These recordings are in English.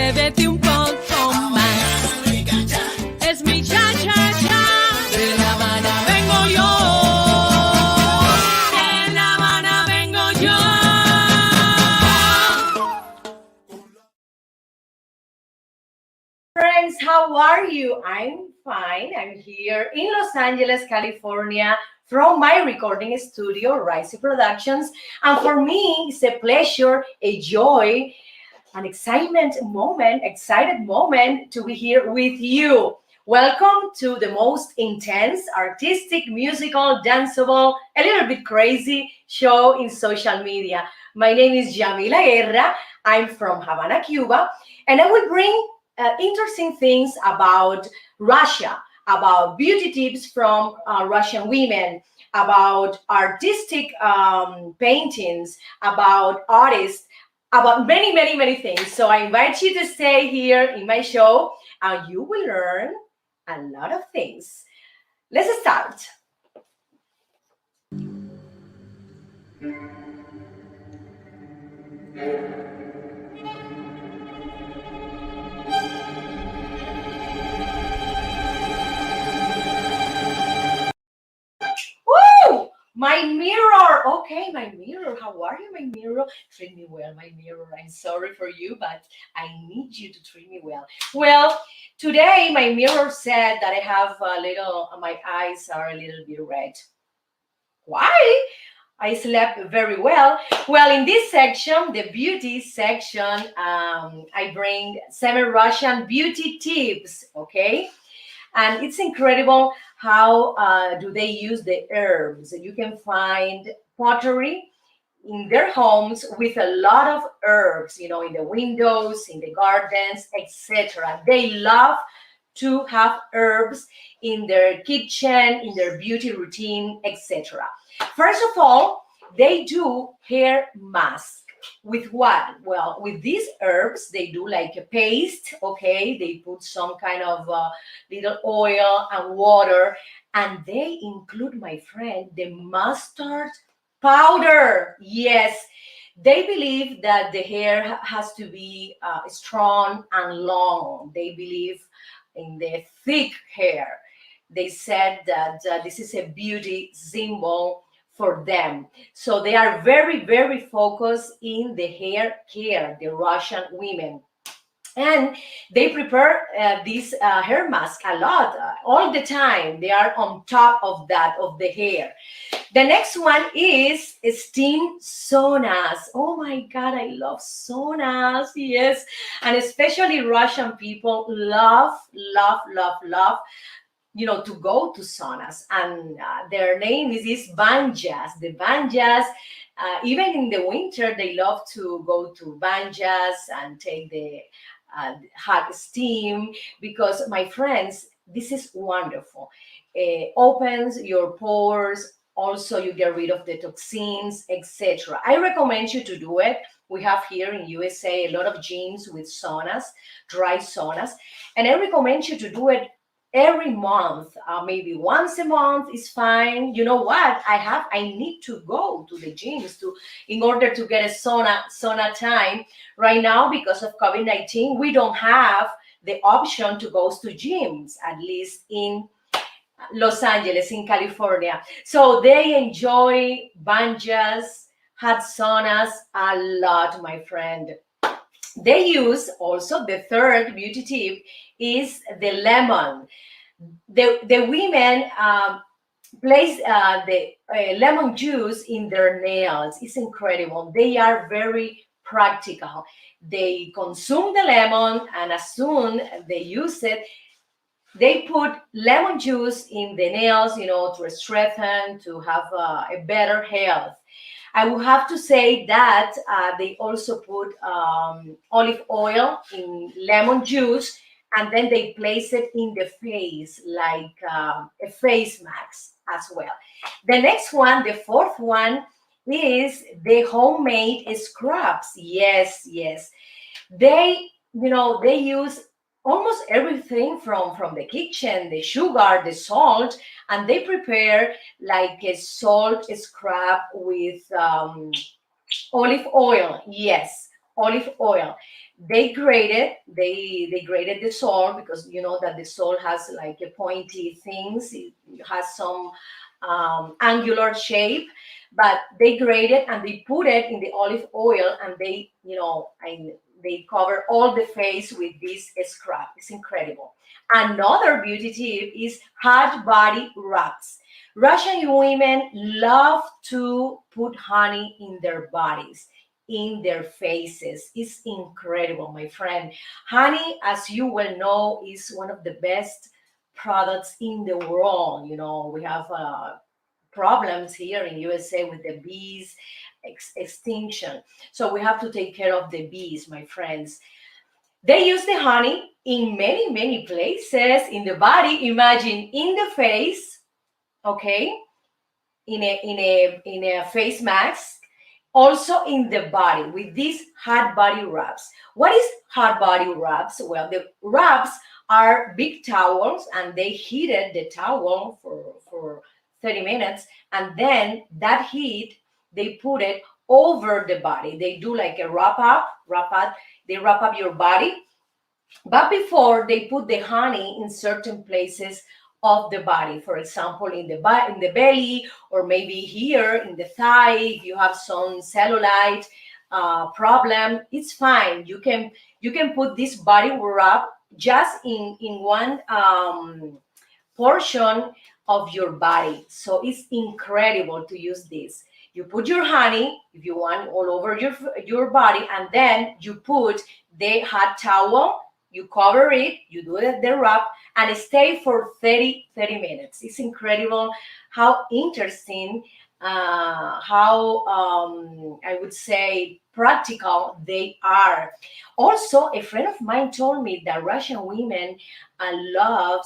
atrévete un poco más. Es mi cha-cha-cha. De La Habana vengo yo. De La Habana vengo yo. Friends, how are you? I'm fine. I'm here in Los Angeles, California, from my recording studio, Rise Productions. And for me, it's a pleasure, a joy, an excited moment to be here with you. Welcome to the most intense, artistic, musical, danceable, a little bit crazy show in social media. My name is Yamila Guerra. I'm from Havana, Cuba, and I will bring interesting things about Russia, about beauty tips from Russian women, about artistic paintings, about artists, about many, many, many things. So I invite you to stay here in my show and you will learn a lot of things. Let's start. Woo! My mirror. Okay, my mirror. How are you, my mirror? Treat me well, my mirror. I'm sorry for you, but I need you to treat me well. Well, today my mirror said that I have a little, my eyes are a little bit red. Why? I slept very well. Well, in this section, the beauty section, I bring 7 Russian beauty tips, okay? And it's incredible how do they use the herbs. You can find pottery in their homes with a lot of herbs, you know, in the windows, in the gardens, etc. They love to have herbs in their kitchen, in their beauty routine, etc. First of all, they do hair mask. With what? Well, with these herbs, they do like a paste, okay? They put some kind of little oil and water, and they include, my friend, the mustard powder. Yes, they believe that the hair has to be strong and long. They believe in the thick hair. They said that this is a beauty symbol for them. So they are very, very focused in the hair care, the Russian women. And they prepare this hair mask a lot, all the time. They are on top of that, of the hair. The next one is steam saunas. Oh my God, I love saunas. Yes. And especially Russian people love, love, love, love, you know, to go to saunas. And their name is banjas. The banjas, even in the winter, they love to go to banjas and take the hot steam because, my friends, this is wonderful. It opens your pores. Also, you get rid of the toxins, etc. I recommend you to do it. We have here in USA a lot of gyms with saunas, dry saunas, and I recommend you to do it every month. Maybe once a month is fine. You know what? I need to go to the gyms to in order to get a sauna time. Right now, because of COVID-19, we don't have the option to go to gyms, at least in Los Angeles, in California. So they enjoy banjas, hot saunas a lot, my friend. They use also, the third beauty tip is the lemon. The women place the lemon juice in their nails. It's incredible. They are very practical. They consume the lemon, and as soon they use it, they put lemon juice in the nails, you know, to strengthen, to have a better health. I will have to say that they also put olive oil in lemon juice, and then they place it in the face like a face mask as well. The next one, the fourth one, is the homemade scrubs. Yes, yes. They, you know, they use almost everything from the kitchen, the sugar, the salt, and they prepare like a salt scrub with olive oil. Yes, olive oil. They grated, they grated the salt because you know that the salt has like a pointy things. It has some angular shape, but they grate it and they put it in the olive oil and they, they cover all the face with this scrub. It's incredible. Another beauty tip is hot body rubs. Russian women love to put honey in their bodies, in their faces. It's incredible, my friend. Honey, as you well know, is one of the best products in the world. We have problems here in USA with the bees extinction. So we have to take care of the bees, my friends. They use the honey in many, many places in the body. Imagine in the face, okay, in a face mask, also in the body with these hot body rubs. What is hot body rubs? Well, the rubs are big towels and they heated the towel for 30 minutes, and then that heat they put it over the body. They do like a they wrap up your body, but before they put the honey in certain places of the body. For example, in the belly, or maybe here in the thigh. If you have some cellulite problem, it's fine. You can put this body rub just in one portion of your body. So it's incredible to use this. You put your honey, if you want, all over your body, and then you put the hot towel, you cover it, you do the rub, and stay for 30 minutes. It's incredible how interesting, how I would say practical they are. Also, a friend of mine told me that Russian women love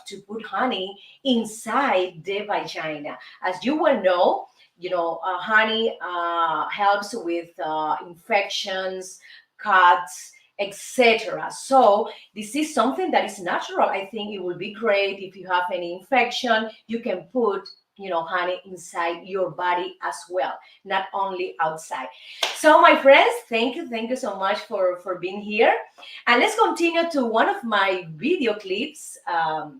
to put honey inside the vagina. As you well know, honey helps with infections, cuts, etc. So this is something that is natural. I think it will be great if you have any infection. You can put honey inside your body as well, not only outside. So my friends, thank you so much for being here. And let's continue to one of my video clips. I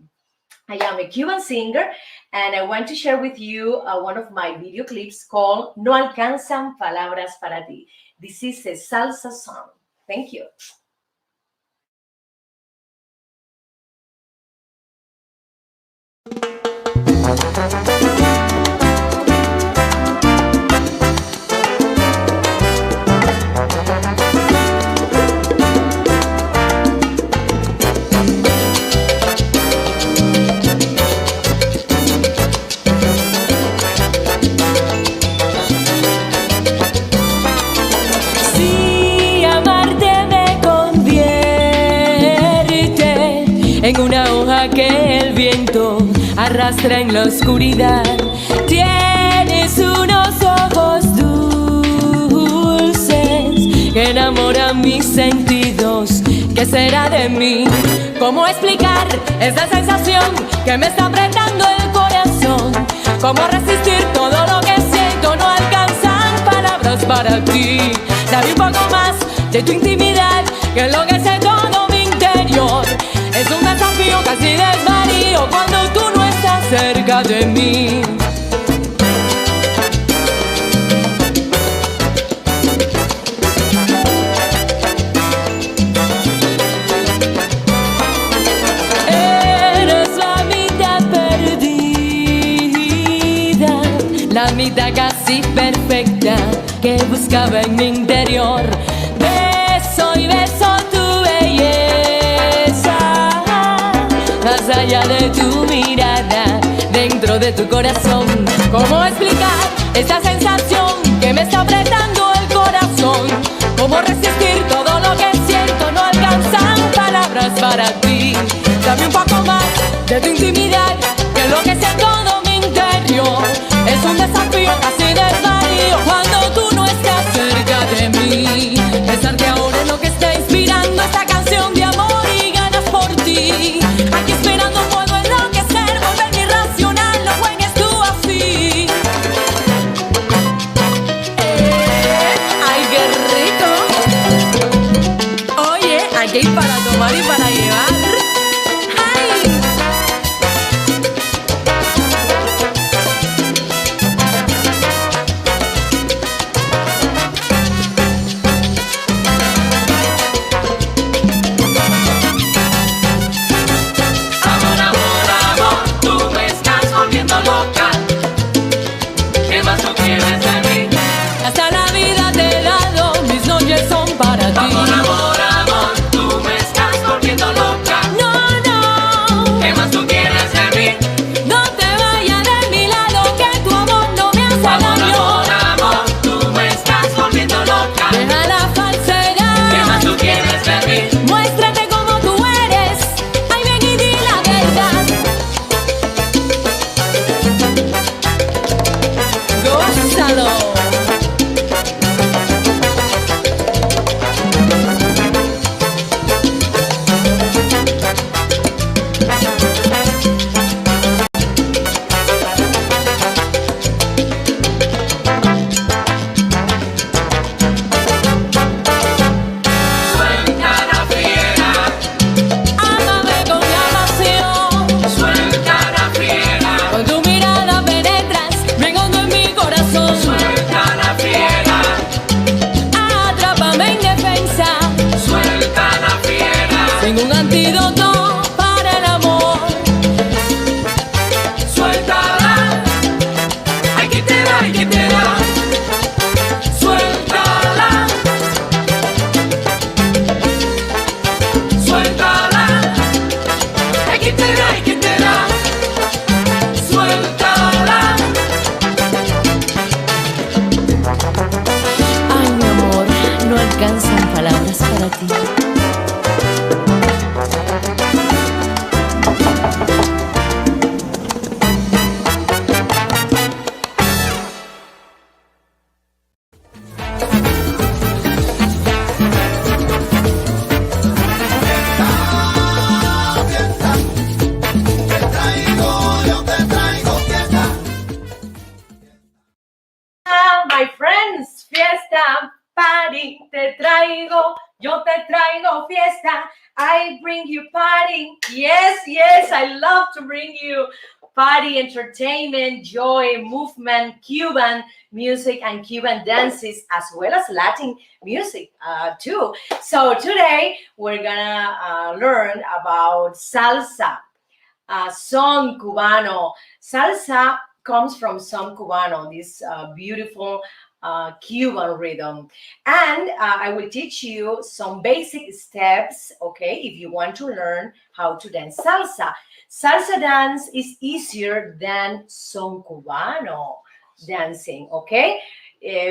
am a Cuban singer, and I want to share with you one of my video clips called No Alcanzan Palabras para Ti. This is a salsa song. Thank you. Si amarte me convierte en una hoja que el viento arrastra en la oscuridad. Tienes unos ojos dulces que enamoran mis sentidos. ¿Qué será de mí? ¿Cómo explicar esa sensación que me está apretando el corazón? ¿Cómo resistir todo lo que siento? No alcanzan palabras para ti. Dame un poco más de tu intimidad, que enloquece todo mi interior. Es un desafío, casi desvarío cuando tú no estás cerca de mí. Eres la mitad perdida, la mitad casi perfecta que buscaba en mi interior. Beso y beso tu belleza, más allá de tu mirada, dentro de tu corazón. ¿Cómo explicar esa sensación que me está apretando el corazón? ¿Cómo resistir todo lo que siento? No alcanzan palabras para ti. Dame un poco más de tu intimidad, que enloquece todo mi interior. Es un desafío, casi desvarío cuando tú no estás cerca de mí. Besarte ahora es lo que está inspirando esta canción de amor y ganas por ti. Aquí esperando puedo enloquecer, volverme irracional, no juegues tú así. ¡Ay, qué rico! aquí para tomar y para llevar. ¡Ay! Amor, amor, amor, tú me estás volviendo loca. ¿Qué más tú quieres de mí? Hasta la vida te he dado, mis noches son para ti. Amor, amor, amor, tú me estás volviendo loca. No, no, ¿Qué más tú quieres de mí? no te vayas de mi lado, que tu amor no me hace Amor, daño. amor, amor, tú me estás volviendo loca. Deja la falsedad. ¿Qué más tú quieres de mí? Muéstrate como tú eres. Ay, ven y di la verdad. Gózalo. Suelta la fiera, Ámame con la pasión. suelta la fiera, Con tu mirada penetras bien hondo en mi corazón. suelta la fiera, Atrápame indefensa. suelta la fiera, Tengo un antídoto para el amor. suéltala. Ay, que te da, ay, que te da. Suéltala, suéltala. Ay, que te da, ay, que te da. Suéltala. Ay, mi amor, no alcanzan palabras para ti. My friends, fiesta, party, te traigo, yo te traigo fiesta. I bring you party. Yes, yes, I love to bring you party, entertainment, joy, movement, Cuban music, and Cuban dances, as well as Latin music too. So today we're gonna learn about salsa, son cubano. Salsa comes from son cubano, this beautiful Cuban rhythm. And I will teach you some basic steps, okay, if you want to learn how to dance salsa. Salsa dance is easier than son cubano dancing, okay?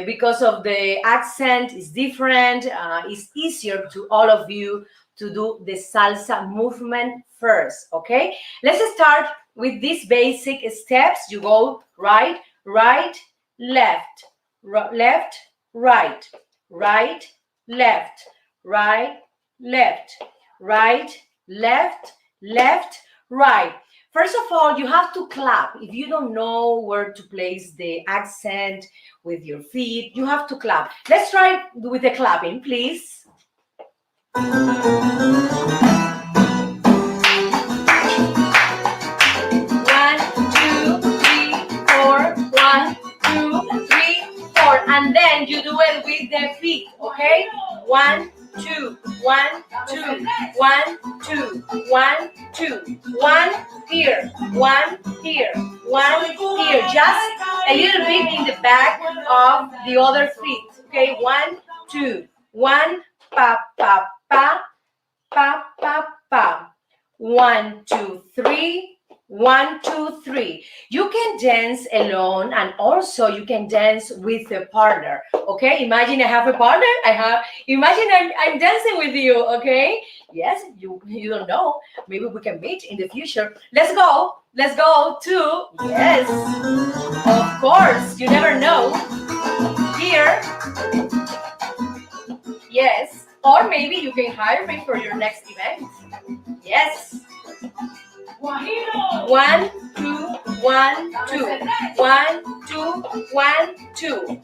Because of the accent is different, it's easier to all of you to do the salsa movement first, okay? Let's start with these basic steps. You go right, right, left, left, right, right, left, right, left, right, left, left, right. First of all, you have to clap. If you don't know where to place the accent with your feet, you have to clap. Let's try with the clapping, please. 4, and then you do it with the feet, okay? 1, 2, 1, 2, 1, 2, 1, 2, 1 here, 1 here, 1 here, just a little bit in the back of the other feet, okay? 1, 2, 1, pa pa pa, pa pa pa, 1, 2, 3. 1, 2, 3. You can dance alone, and also you can dance with a partner. Okay, imagine I have a partner. Imagine I'm dancing with you. Okay, yes, you don't know. Maybe we can meet in the future. Let's go to, yes, of course, you never know. Here, yes, or maybe you can hire me for your next event. Yes. 1, 2, 1, 1, 2, 1, 2, 1, 2.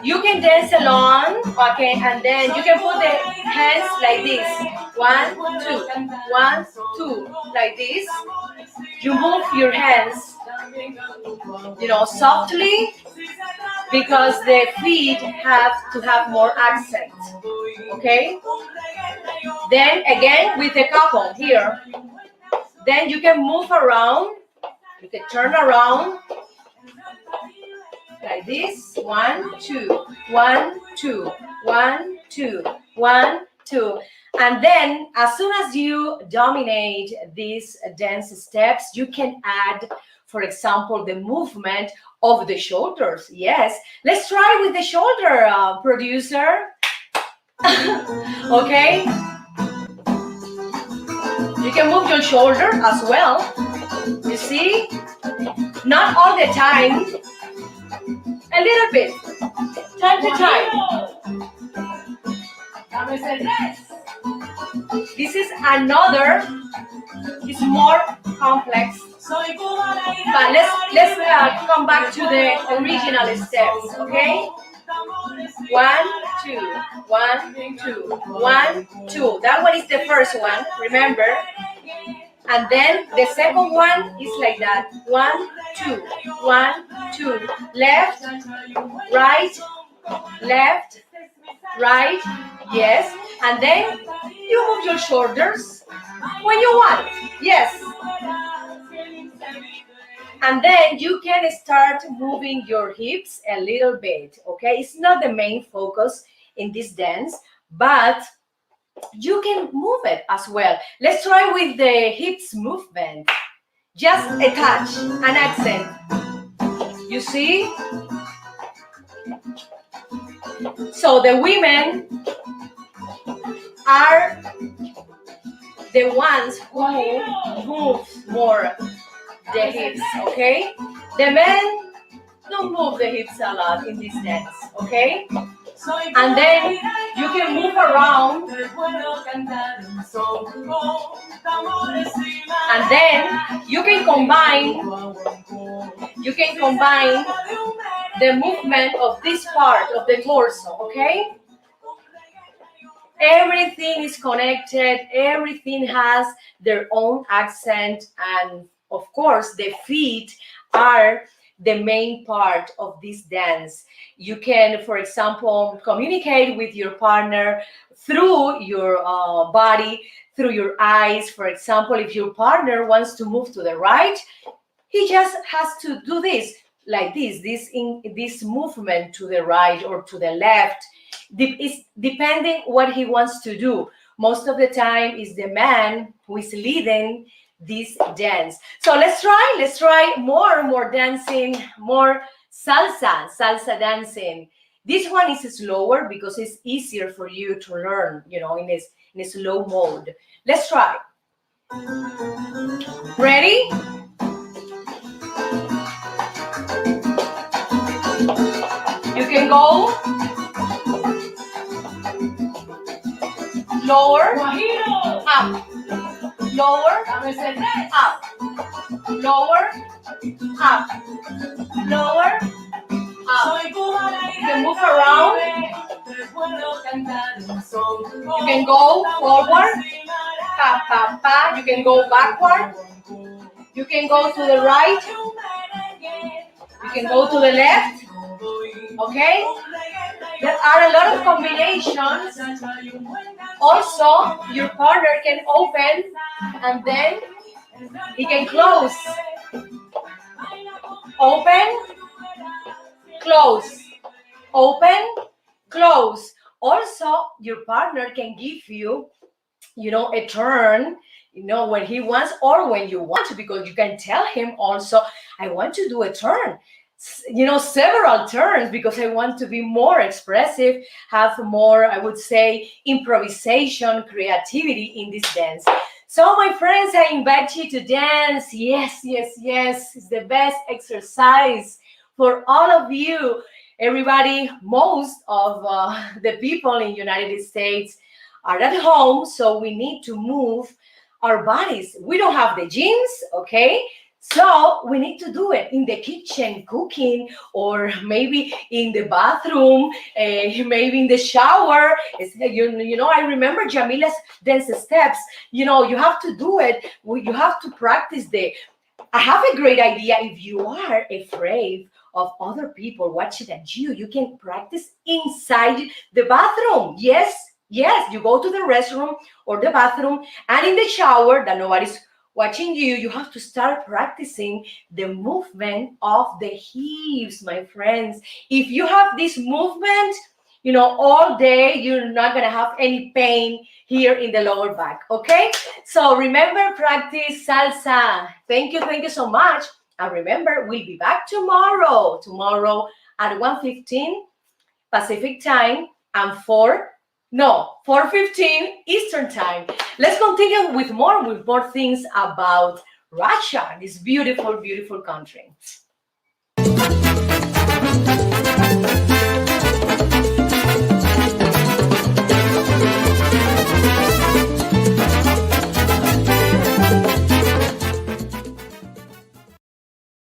You can dance along, okay, and then you can put the hands like this. 1, 2, 1, 2, like this. You move your hands, softly, because the feet have to have more accent, okay? Then again with the couple here. Then you can move around, you can turn around like this. 1, 2, 1, 2, 1, 2, 1, 2. And then as soon as you dominate these dance steps, you can add, for example, the movement of the shoulders. Yes, let's try with the shoulder, producer. Okay, you can move your shoulder as well. You see, not all the time, a little bit, time to time. This is another, it's more complex, but let's come back to the original steps, okay? 1, 2, 1, 2, 1, 2. That one is the first one, remember? And then the second one is like that. 1, 2, 1, 2. Left, right, yes. And then you move your shoulders when you want. Yes. And then you can start moving your hips a little bit, okay? It's not the main focus in this dance, but you can move it as well. Let's try with the hips movement. Just a touch, an accent. You see? So the women are the ones who move more the hips, okay? The men don't move the hips a lot in this dance, okay? And then you can move around, and then you can combine the movement of this part of the torso, okay? Everything is connected, everything has their own accent, and of course the feet are the main part of this dance. You can, for example, communicate with your partner through your body, through your eyes. For example, if your partner wants to move to the right, he just has to do this, like this movement to the right or to the left. It's depending what he wants to do. Most of the time is the man who is leading this dance. So let's try more dancing, more salsa dancing. This one is slower because it's easier for you to learn, in a slow mode. Let's try. Ready? You can go lower, up, lower, up, lower, up, lower, up. You can move around. You can go forward, pa, pa, pa. You can go backward. You can go to the right. You can go to the left. Okay? There are a lot of combinations. Also, your partner can open and then he can close. Open, close. Open, close. Also, your partner can give you, a turn, when he wants or when you want to, because you can tell him also, I want to do a turn. Several turns because I want to be more expressive, have more, I would say, improvisation, creativity in this dance. So my friends, I invite you to dance. Yes. It's the best exercise for all of you. Everybody, most of the people in the United States are at home, so we need to move our bodies. We don't have the gyms, okay? So we need to do it in the kitchen, cooking, or maybe in the bathroom, maybe in the shower. I remember Jamila's dance steps. You have to do it. You have to practice the. I have a great idea. If you are afraid of other people watching at you, you can practice inside the bathroom. Yes, yes. You go to the restroom or the bathroom, and in the shower that nobody's watching you, you have to start practicing the movement of the hips, my friends. If you have this movement, all day, you're not gonna have any pain here in the lower back. Okay, so remember, practice salsa. Thank you so much. And remember, we'll be back tomorrow at 1:15 Pacific time and 4:15 Eastern time. Let's continue with more things about Russia, this beautiful, beautiful country.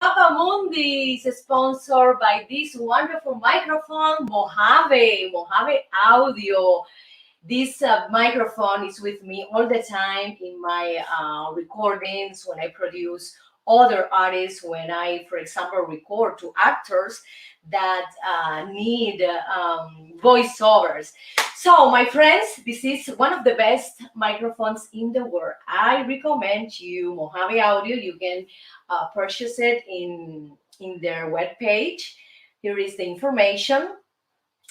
Papa Mundi is sponsored by this wonderful microphone, Mojave Audio. This microphone is with me all the time in my recordings when I produce other artists, when I, for example, record to actors that need voiceovers. So, my friends, this is one of the best microphones in the world. I recommend you Mojave Audio. You can purchase it in their webpage. Here is the information.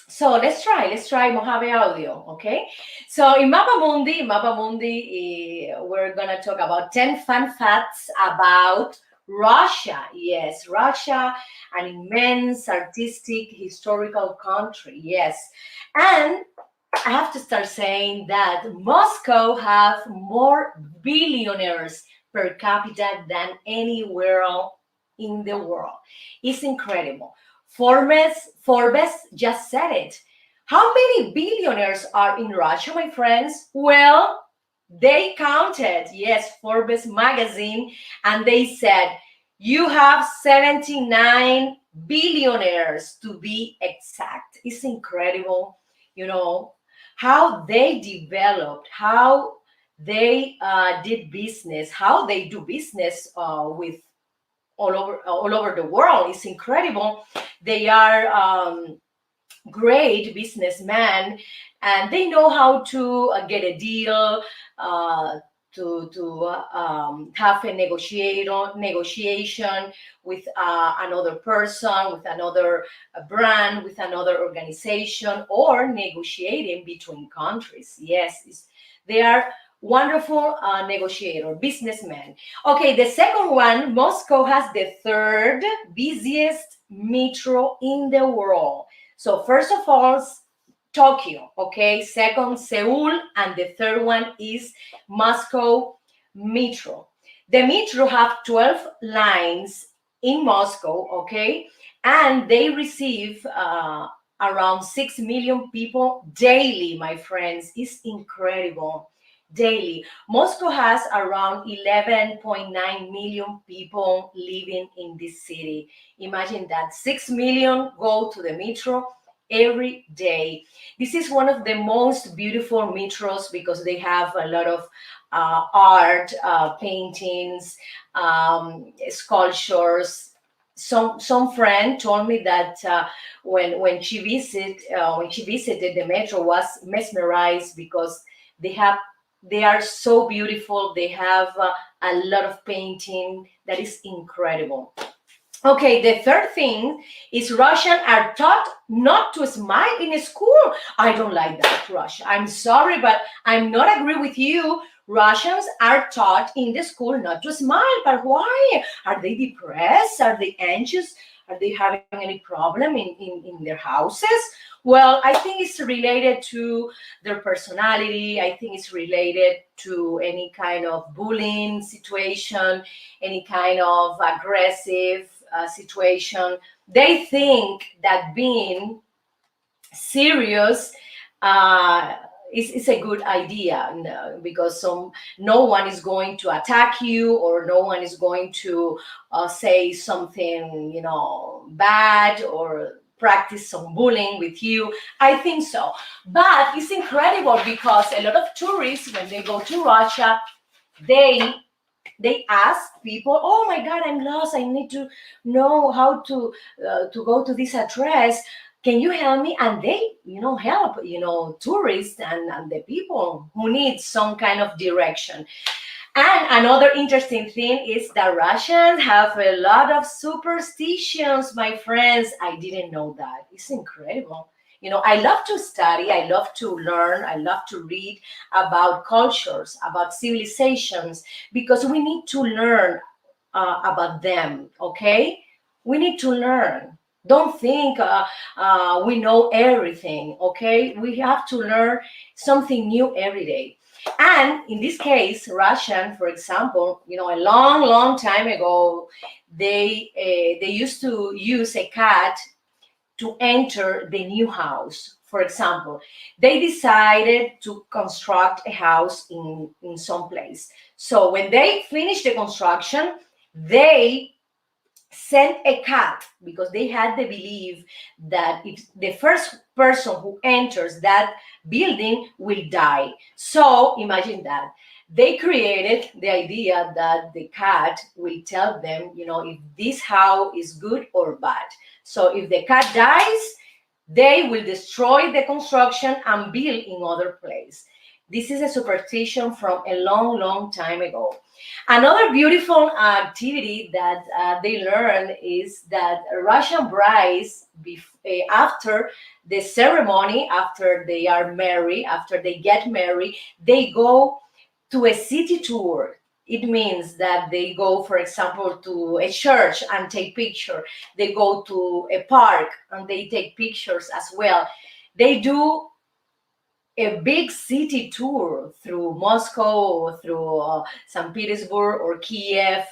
So let's try Mojave Audio, okay? So in Mappamundi, we're gonna talk about 10 fun facts about Russia. Yes, Russia, an immense artistic historical country. Yes, and I have to start saying that Moscow have more billionaires per capita than anywhere else in the world. It's incredible. Forbes just said it. How many billionaires are in Russia, my friends? Well, they counted, yes, Forbes magazine, and they said you have 79 billionaires to be exact. It's incredible, how they developed, how they did business, how they do business with all over the world. It's incredible. They are great businessmen, and they know how to get a deal, to have a negotiation with another person, with another brand, with another organization, or negotiating between countries. Yes, they are wonderful negotiator, businessmen. Okay, the second one, Moscow has the third busiest metro in the world. So first of all, Tokyo, okay? Second, Seoul, and the third one is Moscow Metro. The metro have 12 lines in Moscow, okay? And they receive around 6 million people daily, my friends. It's incredible. Daily. Moscow has around 11.9 million people living in this city. Imagine that 6 million go to the metro every day. This is one of the most beautiful metros because they have a lot of art, paintings, sculptures. Some friend told me that when she visited the metro, was mesmerized because they are so beautiful. They have a lot of painting that is incredible. Okay, the third thing is Russian are taught not to smile in school. I don't like that, Russia. I'm sorry, but I'm not agree with you. Russians are taught in the school not to smile, but why? Are they depressed? Are they anxious? Are they having any problem in their houses? Well, I think it's related to their personality. I think it's related to any kind of bullying situation, any kind of aggressive situation. They think that being serious it's a good idea, because no one is going to attack you, or no one is going to say something, bad, or practice some bullying with you. I think so. But it's incredible because a lot of tourists, when they go to Russia, they they ask people, "Oh my God, I'm lost. I need to know how to go to this address. Can you help me?" And they, help, tourists and the people who need some kind of direction. And another interesting thing is that Russians have a lot of superstitions, my friends. I didn't know that. It's incredible. I love to study, I love to learn, I love to read about cultures, about civilizations, because we need to learn about them, okay? We need to learn. Don't think we know everything, okay? We have to learn something new every day. And in this case, Russian, for example, a long, long time ago, they used to use a cat to enter the new house. For example, they decided to construct a house in some place. So when they finished the construction, they sent a cat, because they had the belief that if the first person who enters that building will die. So imagine that. They created the idea that the cat will tell them, if this house is good or bad. So if the cat dies, they will destroy the construction and build in other place. This is a superstition from a long, long time ago. Another beautiful activity that they learn is that Russian brides, after the ceremony, after they are married, after they get married, they go to a city tour. It means that they go, for example, to a church and take picture. They go to a park and they take pictures as well. They do a big city tour through Moscow, through St. Petersburg or Kiev,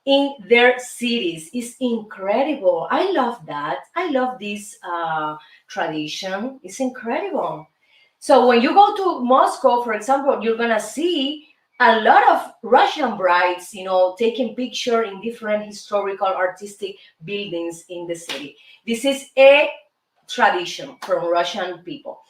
in their cities. It's incredible. I love that. I love this tradition. It's incredible. So when you go to Moscow, for example, you're gonna see a lot of Russian brides, taking picture in different historical artistic buildings in the city. This is a tradition from Russian people.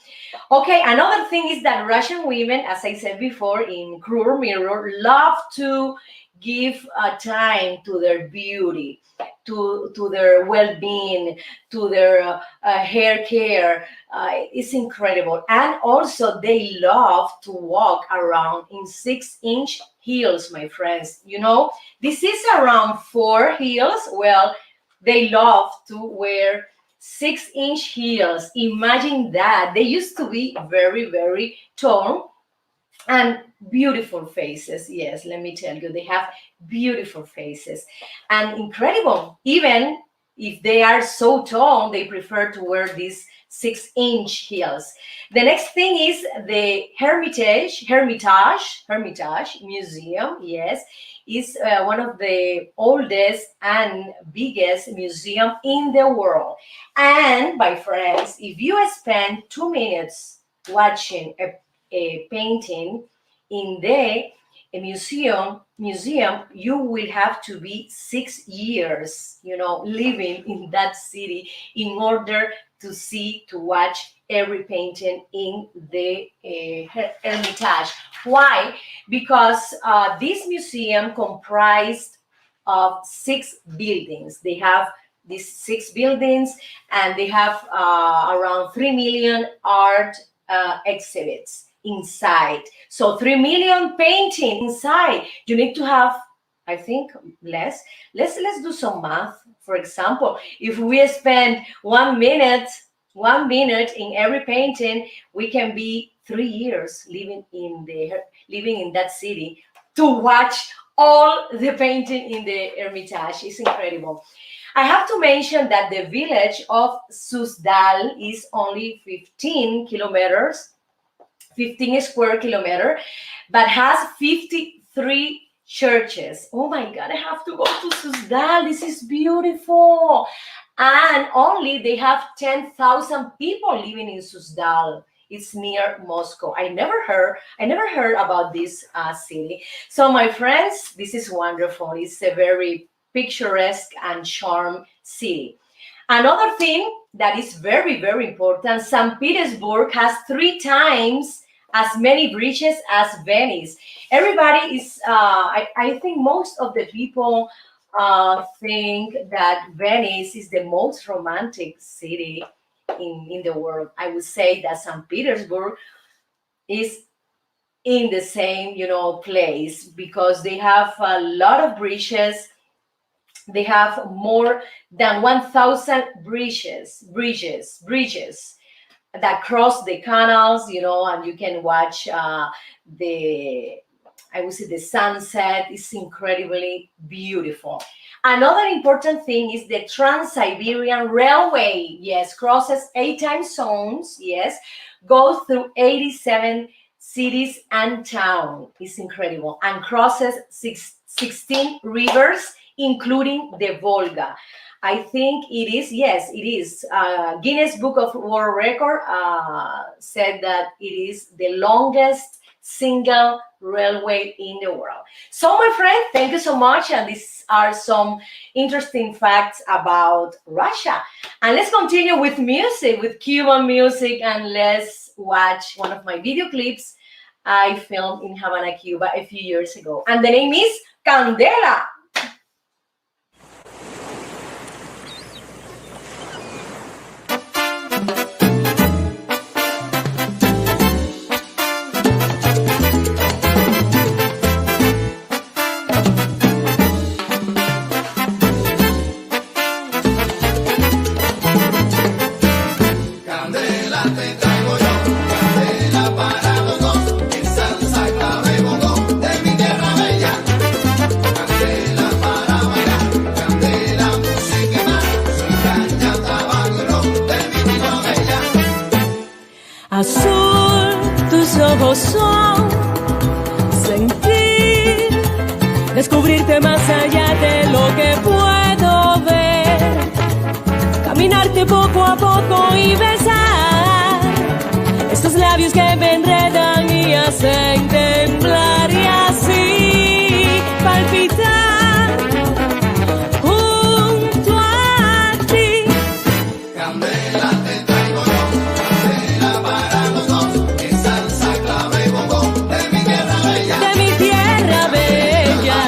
Okay, another thing is that Russian women, as I said before, in Cruel Mirror, love to give time to their beauty, to their well-being, to their hair care. It's incredible. And also they love to walk around in 6-inch heels, my friends. This is around 4 heels. Well, they love to wear 6-inch heels. Imagine that. They used to be very, very tall and beautiful faces. Yes, let me tell you, they have beautiful faces and incredible. Even if they are so tall, they prefer to wear these 6-inch heels. The next thing is the Hermitage Museum. Yes, is one of the oldest and biggest museum in the world. And my friends, if you spend 2 minutes watching a painting in the museum, you will have to be 6 years, living in that city in order to watch every painting in the Hermitage. Why? Because this museum comprised of 6 buildings. They have these 6 buildings, and they have around 3 million art exhibits inside. So 3 million painting inside. You need to have, I think, less. Let's do some math. For example, if we spend 1 minute in every painting, we can be 3 years living in that city to watch all the painting in the Hermitage. It's incredible. I have to mention that the village of Suzdal is only 15 square kilometer, but has 53 churches. Oh my God, I have to go to Suzdal. This is beautiful. And only they have 10,000 people living in Suzdal. It's near Moscow. I never heard about this city. So my friends, this is wonderful. It's a very picturesque and charm city. Another thing that is very, very important, St. Petersburg has three times as many bridges as Venice. Everybody is, I think most of the people think that Venice is the most romantic city in the world. I would say that St. Petersburg is in the same, place because they have a lot of bridges. They have more than 1,000 bridges that cross the canals, and you can watch the, I would say, the sunset is incredibly beautiful. Another important thing is the Trans-Siberian Railway. Yes, crosses 8 time zones. Yes, goes through 87 cities and towns. It's incredible. And crosses 16 rivers, including the Volga. I think it is, yes, it is. Guinness Book of World Record said that it is the longest single railway in the world. So, my friend, thank you so much. And these are some interesting facts about Russia. And let's continue with music, with Cuban music, and let's watch one of my video clips I filmed in Havana, Cuba a few years ago. And the name is Candela. Azul, tus ojos son sentir, descubrirte más allá de lo que puedo ver, caminarte poco a poco y besar estos labios que me enredan y hacen temblar y así palpitar junto a ti. Candela te traigo yo, candela para los dos, que salsa, clave y bongo de mi tierra bella. De mi tierra bella.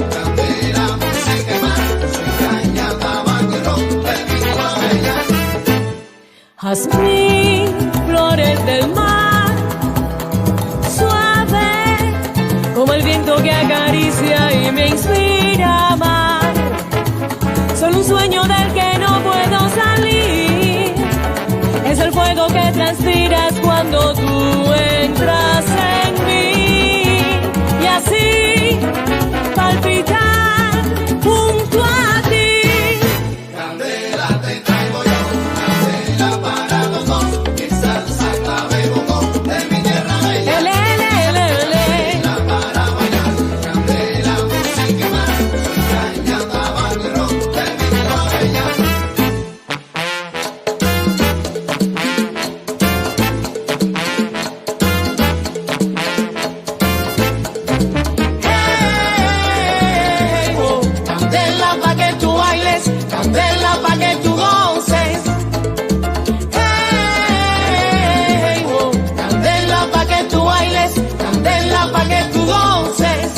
Candela, música y más, soy caña, tabaco y ron de mi tierra bella. Jazmín, flores del mar, suave como el viento que acaricia y me inspira a amar. Solo un sueño del que no puedo salir, es el fuego que transpiras cuando tú entras en mí y así palpitar junto a ti. Candela te traigo yo, candela para los dos, que salsa, clave y bongo de mi tierra bella. Candela para bailar, candela, música y más, soy caña, tabaco y ron de mi tierra bella. Hey, oh, candela pa' que tú bailes, candela pa' que tú goces. Hey, oh, candela pa' que tú bailes, candela pa' que tú goces.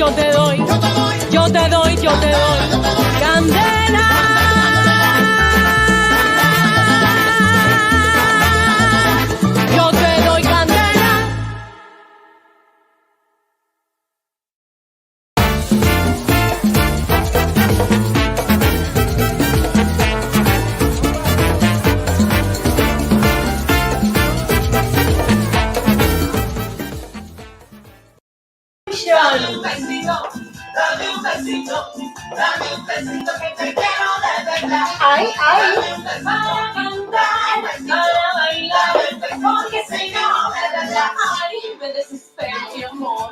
yo te doy, yo te doy, yo te doy candela. Yo te doy candela. Dame un besito, dame un besito, dame un besito que te quiero de verdad. Ay, ay. Dame un besito para cantar, para bailar, porque si no de verdad, ay, me desespero, mi amor.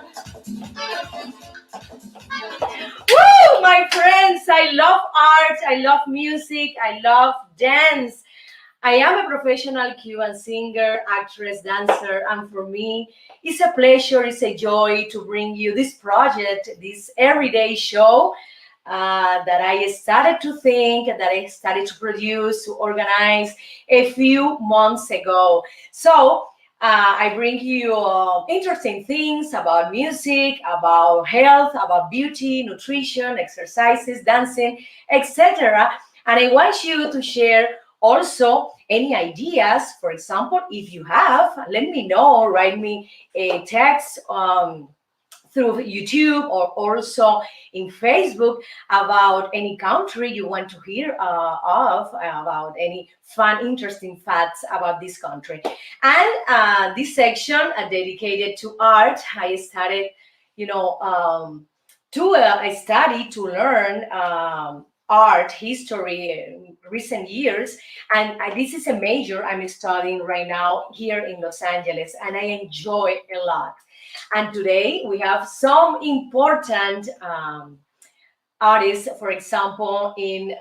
Woo, my friends, I love art, I love music, I love dance. I am a professional Cuban singer, actress, dancer, and for me, it's a pleasure, it's a joy to bring you this project, this everyday show that I started to think, that I started to produce, to organize a few months ago. So, I bring you interesting things about music, about health, about beauty, nutrition, exercises, dancing, etc. And I want you to share also any ideas. For example, if you have, let me know, write me a text through YouTube or also in Facebook about any country you want to hear of, about any fun, interesting facts about this country. And this section dedicated to art, I started, you know, to I study to learn art history in recent years, and this is a major I'm studying right now here in Los Angeles, and I enjoy a lot. And today we have some important artists, for example, in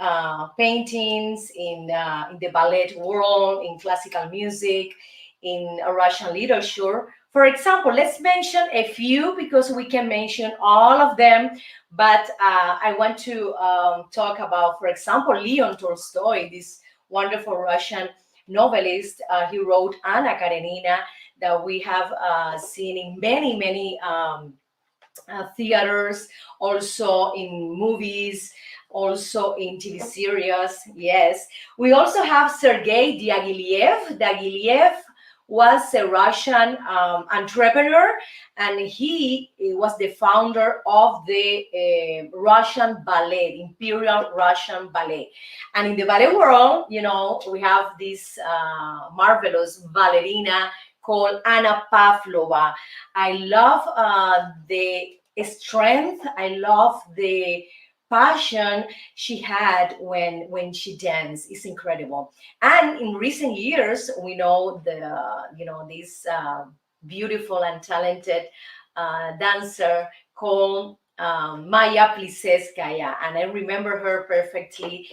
paintings, in the ballet world, in classical music, in Russian literature. For example, let's mention a few because we can mention all of them. But I want to talk about, for example, Leon Tolstoy, this wonderful Russian novelist. He wrote Anna Karenina that we have seen in many, many theaters, also in movies, also in TV series. Yes, we also have Sergei Diaghilev. Diaghilev was a Russian entrepreneur, and he was the founder of the Russian ballet, Imperial Russian Ballet. And in the ballet world, you know, we have this marvelous ballerina called Anna Pavlova. I love the strength. I love the passion she had when she danced. It's incredible. And in recent years, we know this beautiful and talented dancer called Maya Pliseskaya, and I remember her perfectly.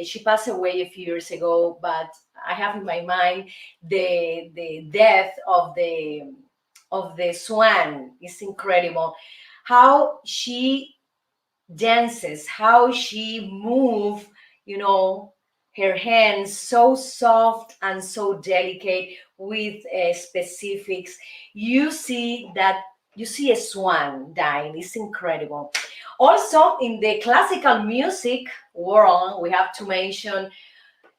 She passed away a few years ago, but I have in my mind the death of the swan. Is incredible how she dances, how she move, you know, her hands so soft and so delicate with specifics. You see that you see a swan dying. It's incredible. Also, in the classical music world, we have to mention,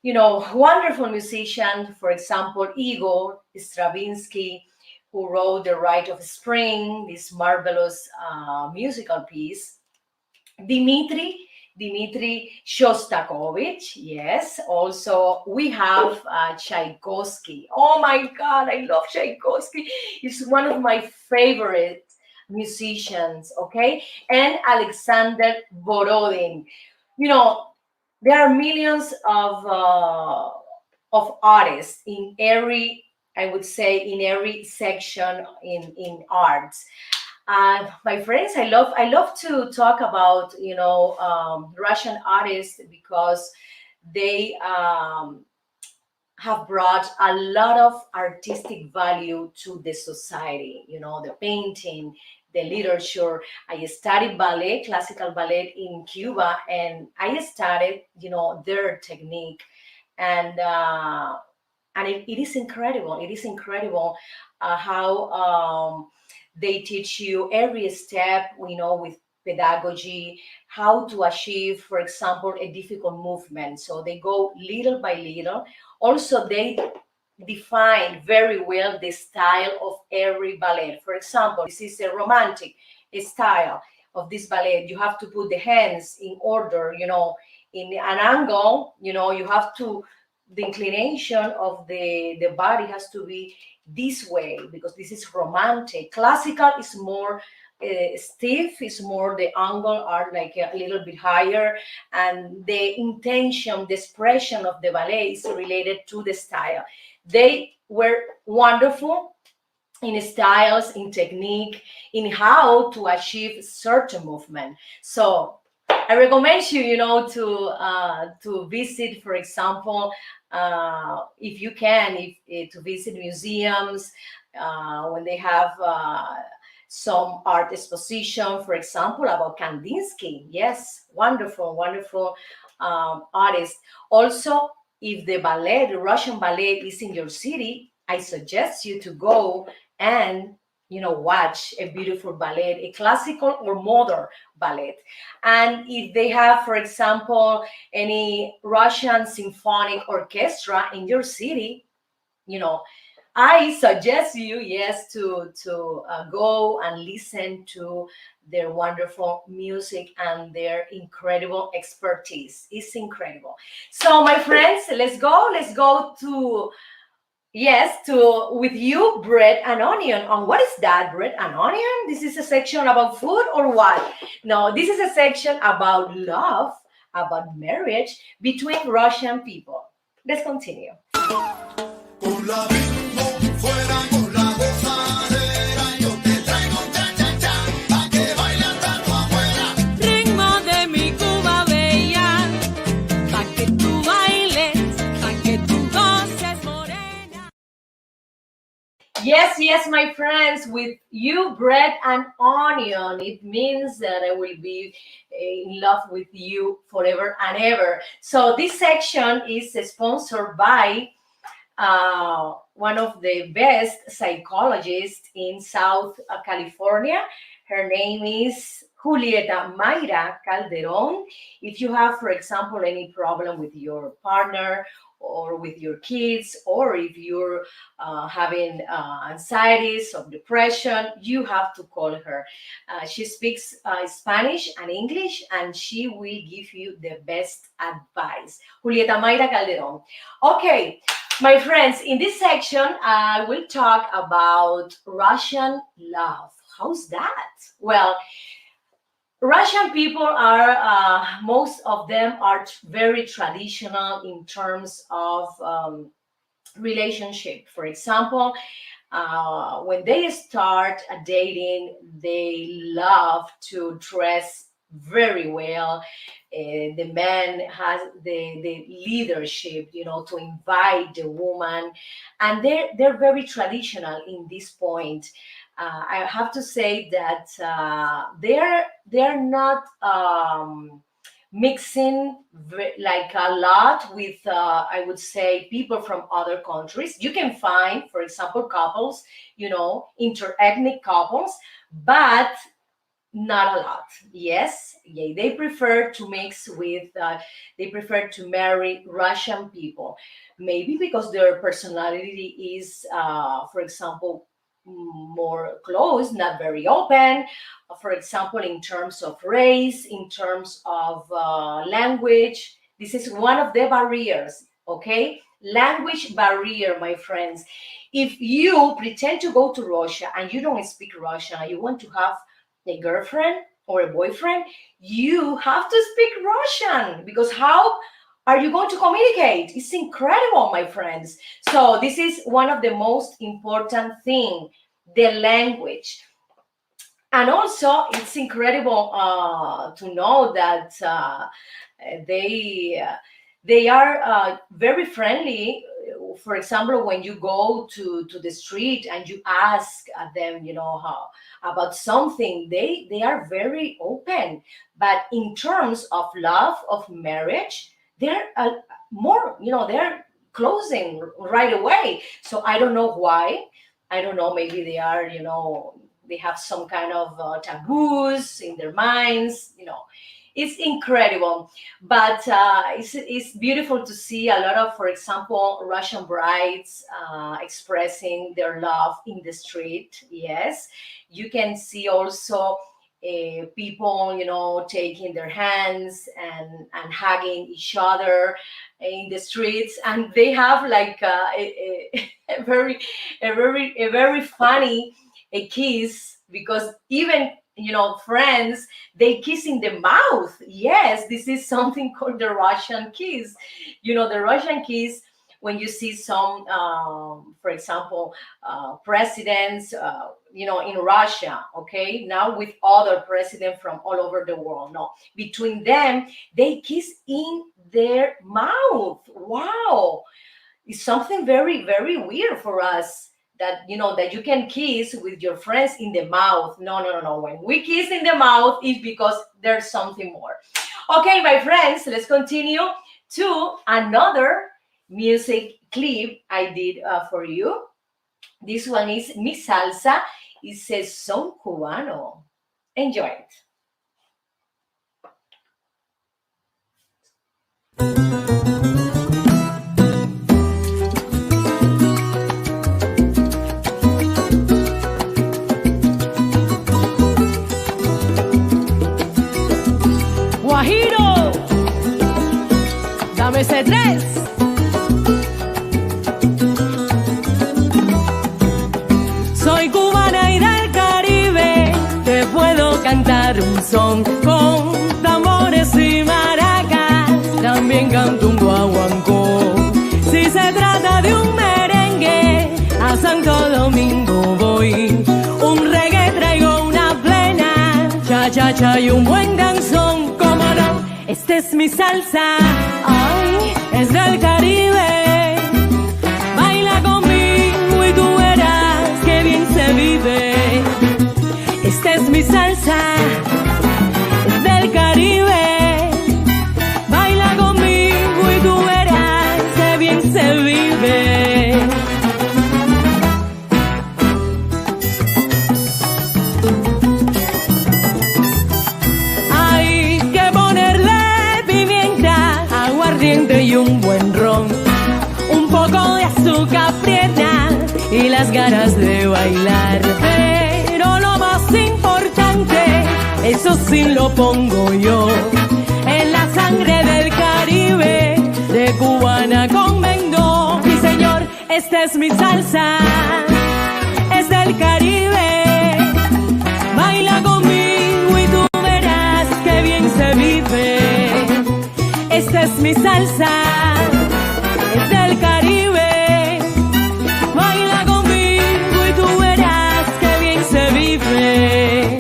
you know, wonderful musician, for example, Igor Stravinsky, who wrote The Rite of Spring, this marvelous musical piece. Dmitri Shostakovich, yes. Also, we have Tchaikovsky. Oh my God, I love Tchaikovsky. He's one of my favorite musicians, okay? And Alexander Borodin. You know, there are millions of artists in every, I would say, in every section in arts. My friends, I love to talk about, you know, Russian artists because they have brought a lot of artistic value to the society. You know, the painting, the literature. I studied ballet, classical ballet in Cuba, and I studied, you know, their technique, and it is incredible. It is incredible how They teach you every step, with pedagogy, how to achieve, for example, a difficult movement. So they go little by little. Also, they define very well the style of every ballet. For example, this is a romantic style of this ballet. You have to put the hands in order, in an angle. You have to, the inclination of the body has to be this way, because this is romantic. Classical is more stiff, is more, the angle are like a little bit higher, and the intention, the expression of the ballet is related to the style. They were wonderful in styles, in technique, in how to achieve certain movement. So I recommend you, to visit, for example, if you can, to visit museums when they have some art exposition, for example, about Kandinsky. Yes, wonderful, wonderful artist. Also, if the ballet, the Russian ballet, is in your city, I suggest you to go and watch a beautiful ballet, a classical or modern ballet. And if they have, for example, any Russian symphonic orchestra in your city, I suggest you, yes, to go and listen to their wonderful music and their incredible expertise. It's incredible. So, my friends, let's go. Let's go to, yes, to with you, bread and onion. And what is that, bread and onion? This is a section about food or what? No, this is a section about love, about marriage between Russian people. Let's continue. Con la bimbo fuera con la gozadera, yo te traigo un cha-cha-cha, pa' que baile andando afuera. Ritmo de mi Cuba bella, pa' que tú bailes, pa' que tú goces, morena. Yes, yes, my friends, with you, bread and onion. It means that I will be in love with you forever and ever. So, this section is sponsored by one of the best psychologists in South California. Her name is Julieta Mayra Calderon. If you have, for example, any problem with your partner or with your kids, or if you're having anxieties or depression, you have to call her. She speaks Spanish and English, and she will give you the best advice. Julieta Mayra Calderon. Okay, my friends, in this section, I will talk about Russian love. How's that? Well, Russian people are, most of them are very traditional in terms of relationship. For example, when they start dating, they love to dress very well. The man has the leadership, to invite the woman, and they're very traditional in this point. I have to say that they're not mixing like a lot with, I would say, people from other countries. You can find, for example, couples, interethnic couples, but not a lot. Yes, yeah, they prefer to mix with, they prefer to marry Russian people, maybe because their personality is, for example, more closed, not very open. For example, in terms of race, in terms of language, this is one of the barriers. Okay, language barrier, my friends. If you pretend to go to Russia and you don't speak Russian, and you want to have a girlfriend or a boyfriend, you have to speak Russian, because how are you going to communicate? It's incredible, my friends. So this is one of the most important thing, the language. And also, it's incredible to know that they they are very friendly. For example, when you go to the street and you ask them, how about something, they are very open. But in terms of love, of marriage, they're more, they're closing right away. So I don't know why. I don't know. Maybe they are, they have some kind of taboos in their minds. It's incredible. But it's beautiful to see a lot of, for example, Russian brides expressing their love in the street. Yes, you can see also people, taking their hands and hugging each other in the streets, and they have like a very funny kiss, because even friends, they kiss in the mouth. Yes, this is something called the Russian kiss. The Russian kiss, when you see some, for example, presidents, in Russia, okay, now with other presidents from all over the world, no, between them, they kiss in their mouth. Wow, it's something very, very weird for us. That that you can kiss with your friends in the mouth. No. When we kiss in the mouth, it's because there's something more. Okay, my friends, let's continue to another music clip I did for you. This one is Mi Salsa. It's a son cubano. Enjoy it. Guajiro, dame ese 3. Soy cubana y del Caribe, te puedo cantar un son con tambores y maracas, también canto un guaguancó. Si se trata de un merengue, a Santo Domingo voy, un reggae traigo una plena, cha-cha-cha y un buen danzón. Esta es mi salsa, ay, es del Caribe. Baila conmigo y tú verás que bien se vive. Esta es mi salsa, es del Caribe. Baila conmigo y tú verás que bien se vive. Y un buen ron, un poco de azúcar prieta y las ganas de bailar. Pero lo más importante, eso sí lo pongo yo, en la sangre del Caribe, de cubana convengo. Mi señor, esta es mi salsa, es del Caribe. Baila conmigo y tú verás que bien se vive. Esta es mi salsa, es del Caribe. Baila conmigo y tú verás que bien se vive.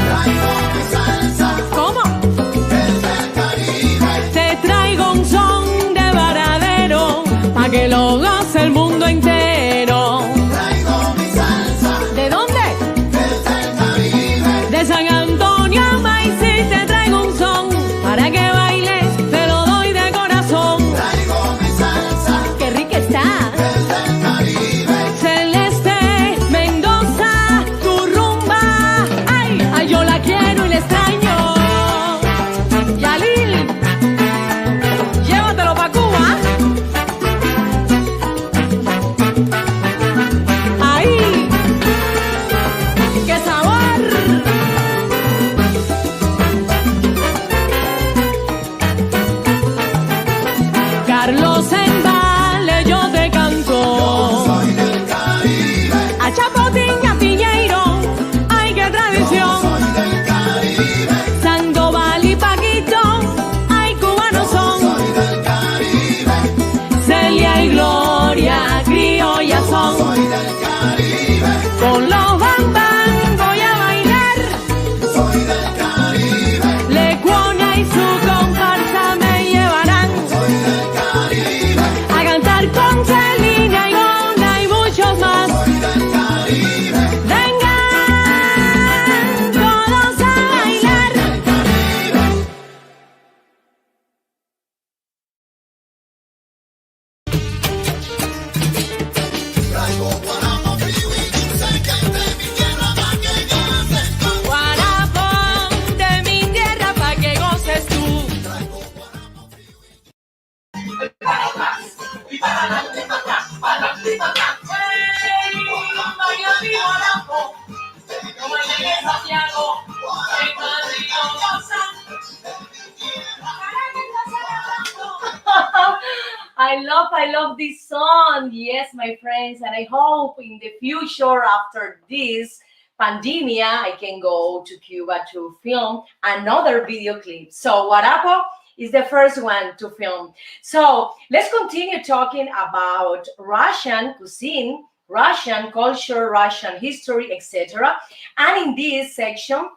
Traigo mi salsa, ¿Cómo? es del Caribe. Te traigo un son de varadero, pa' que lo goce el mundo entero. Traigo mi salsa, ¿De dónde? es del Caribe. De San Antonio a Maicí te traigo un son, para que bailes, te lo doy de corazón. Traigo mi salsa, ¡Qué riqueza! I love this song. Yes, my friends, and I hope in the future after this pandemia, I can go to Cuba to film another video clip. So Guarapo is the first one to film. So let's continue talking about Russian cuisine, Russian culture, Russian history, etc. And in this section,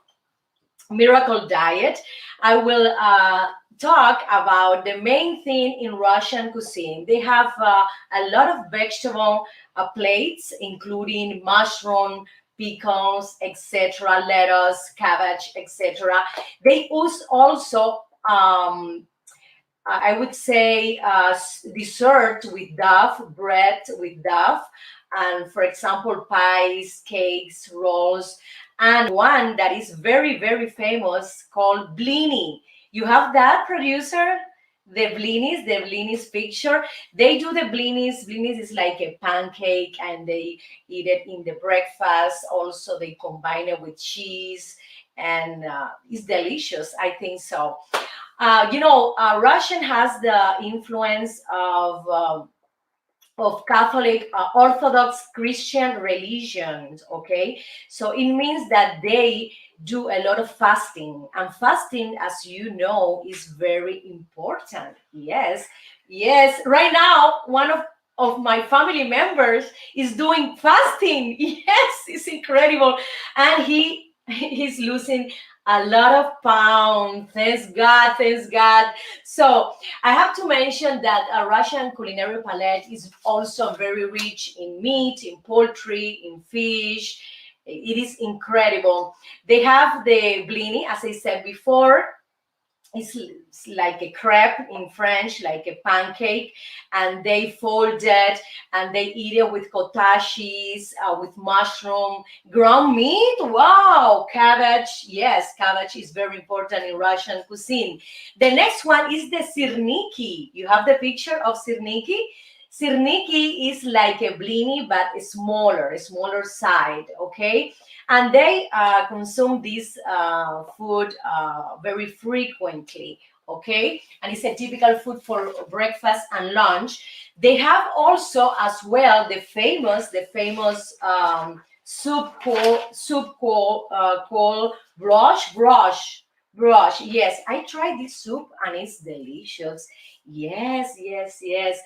Miracle Diet, I will talk about the main thing in Russian cuisine. They have a lot of vegetable plates, including mushroom, pickles, etc., lettuce, cabbage, etc. They use also, I would say, dessert with duff, bread with duff, and for example, pies, cakes, rolls, and one that is very, very famous called blini. You have that, producer? The blinis picture. They do the blinis. Blinis is like a pancake, and they eat it in the breakfast. Also, they combine it with cheese, and it's delicious. I think so. Russian has the influence of Catholic, Orthodox Christian religions. Okay, so it means that they do a lot of fasting, and fasting, as you know, is very important. Yes, yes. Right now, one of my family members is doing fasting. Yes, it's incredible, and he's losing a lot of pounds. Thanks God, thanks God. So I have to mention that a Russian culinary palette is also very rich in meat, in poultry, in fish. It is incredible. They have the blini, as I said before. It's like a crepe in French, like a pancake, and they fold it and they eat it with cottage cheese, with mushroom, ground meat. Wow, cabbage. Yes, cabbage is very important in Russian cuisine. The next one is the sirniki. You have the picture of sirniki. Sirniki is like a blini, but a smaller side. Okay, and they consume this food very frequently. Okay, and it's a typical food for breakfast and lunch. They have also as well the famous soup called brush. Yes, I tried this soup and it's delicious. Yes, yes, yes.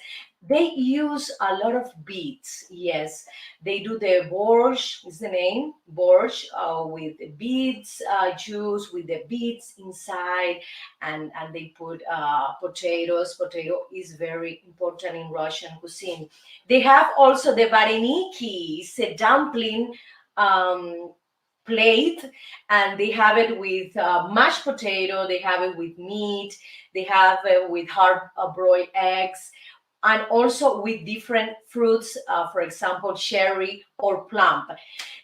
They use a lot of beets. Yes, they do the borscht, is the name, borscht, with the beets juice, with the beets inside, and they put potatoes. Potato is very important in Russian cuisine. They have also the vareniki, it's a dumpling um, plate, and they have it with mashed potato, they have it with meat, they have it with hard broiled eggs, and also with different fruits, for example, cherry or plum.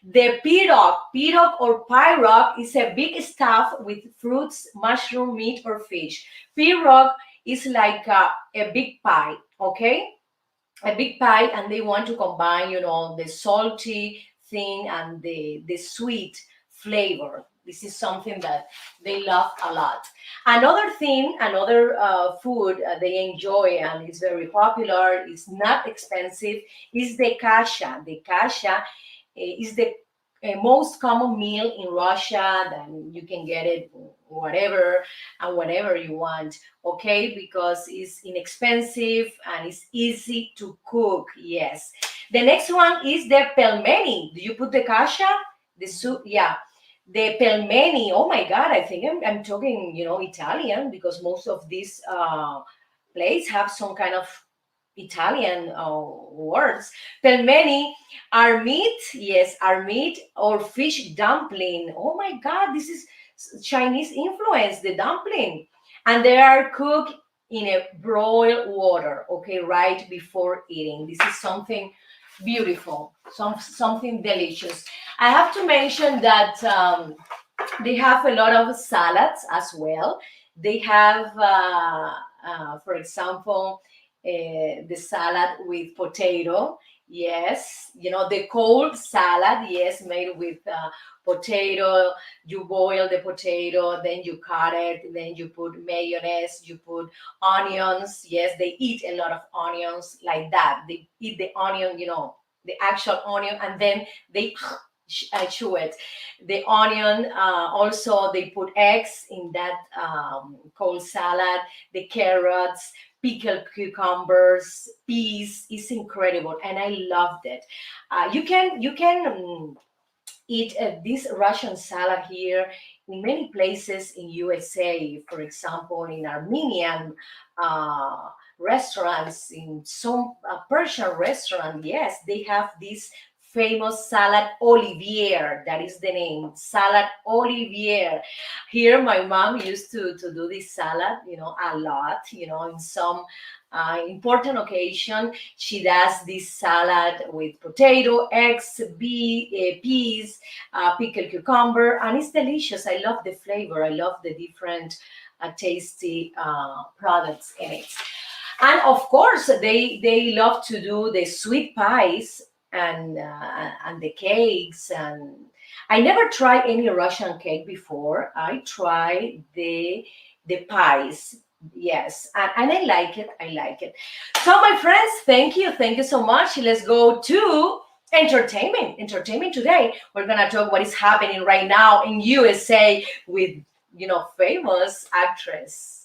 The pirog or pirog is a big stuff with fruits, mushroom, meat, or fish. Pirog is like a big pie, okay? A big pie, and they want to combine, the salty thing and the sweet flavor. This is something that they love a lot. Another thing, another food they enjoy and is very popular, is not expensive, is the kasha. The kasha is the most common meal in Russia. Then you can get it whatever and whatever you want, okay? Because it's inexpensive and it's easy to cook. Yes. The next one is the pelmeni. Do you put the kasha? The soup, yeah. The pelmeni. Oh my God, I think I'm talking, Italian, because most of these plates have some kind of Italian words. Pelmeni are meat, yes, are meat or fish dumpling. Oh my God, this is Chinese influence, the dumpling. And they are cooked in a broiled water, okay, right before eating. This is something beautiful, something delicious. I have to mention that they have a lot of salads as well. They have, for example, the salad with potato. Yes, the cold salad, yes, made with potato. You boil the potato, then you cut it, then you put mayonnaise, you put onions. Yes, they eat a lot of onions like that. They eat the onion, the actual onion, and then they chew it. The onion, also, they put eggs in that cold salad, the carrots, pickled cucumbers, peas. Is incredible, and I loved it. You can eat this Russian salad here in many places in USA. For example, in Armenian uh, restaurants, in some Persian restaurant. Yes, they have this famous salad Olivier. That is the name, salad Olivier. Here, my mom used to do this salad, a lot. In some important occasion, she does this salad with potato, eggs, peas, pickled cucumber, and it's delicious. I love the flavor. I love the different tasty products in it. And of course, they love to do the sweet pies and the cakes. And I never tried any Russian cake before. I tried the pies. Yes, and I like it. I like it. So, my friends, thank you so much. Let's go to entertainment. Entertainment today. We're gonna talk what is happening right now in USA with famous actress.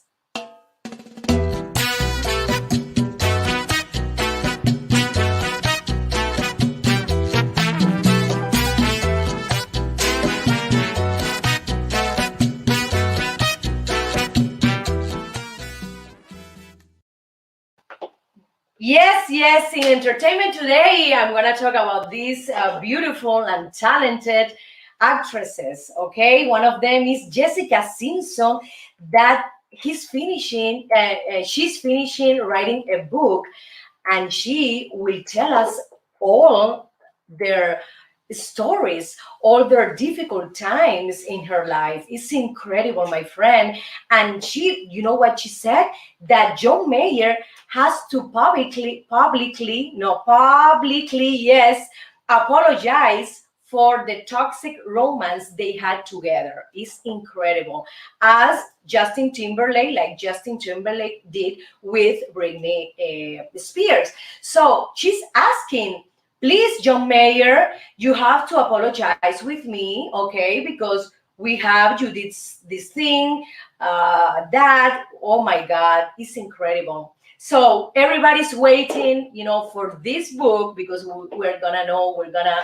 Yes, yes. In entertainment today, I'm gonna talk about these beautiful and talented actresses. Okay, one of them is Jessica Simpson. That she's finishing writing a book, and she will tell us all their stories, all their difficult times in her life. It's incredible, my friend. And you know what she said? That John Mayer has to publicly, yes, apologize for the toxic romance they had together. It's incredible. As Justin Timberlake did with Britney Spears. So she's asking, please, John Mayer, you have to apologize with me, okay? Because you did this thing, that, oh my God, it's incredible. So everybody's waiting, for this book, because we're gonna know, we're gonna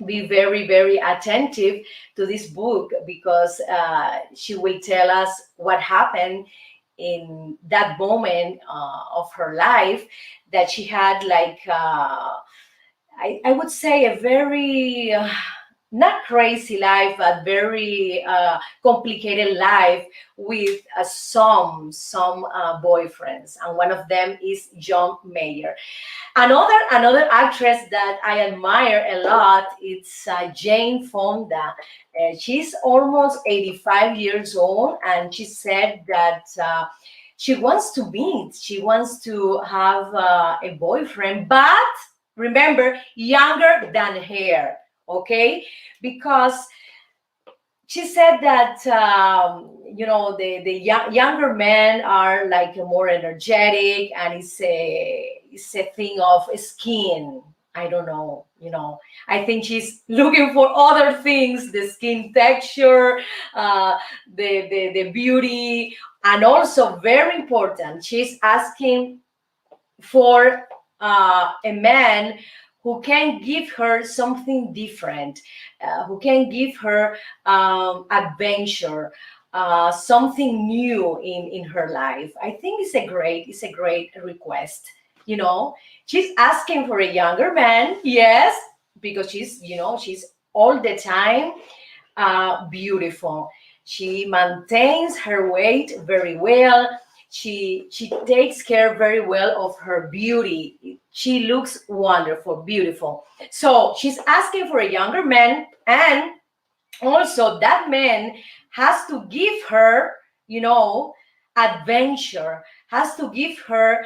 be very, very attentive to this book, because she will tell us what happened in that moment of her life, that she had like I would say a very not crazy life, but very complicated life with some boyfriends, and one of them is John Mayer. Another actress that I admire a lot, it's Jane Fonda. She's almost 85 years old, and she said that she wants to have a boyfriend, but remember, younger than her, okay? Because she said that the younger men are like more energetic, and it's a thing of skin. I don't know, I think she's looking for other things: the skin texture, the beauty, and also very important, she's asking for a man who can give her something different, who can give her adventure, something new in her life. I think it's a great request. She's asking for a younger man, yes, because she's all the time beautiful. She maintains her weight very well. She takes care very well of her beauty. She looks wonderful, beautiful. So she's asking for a younger man, and also that man has to give her, adventure, has to give her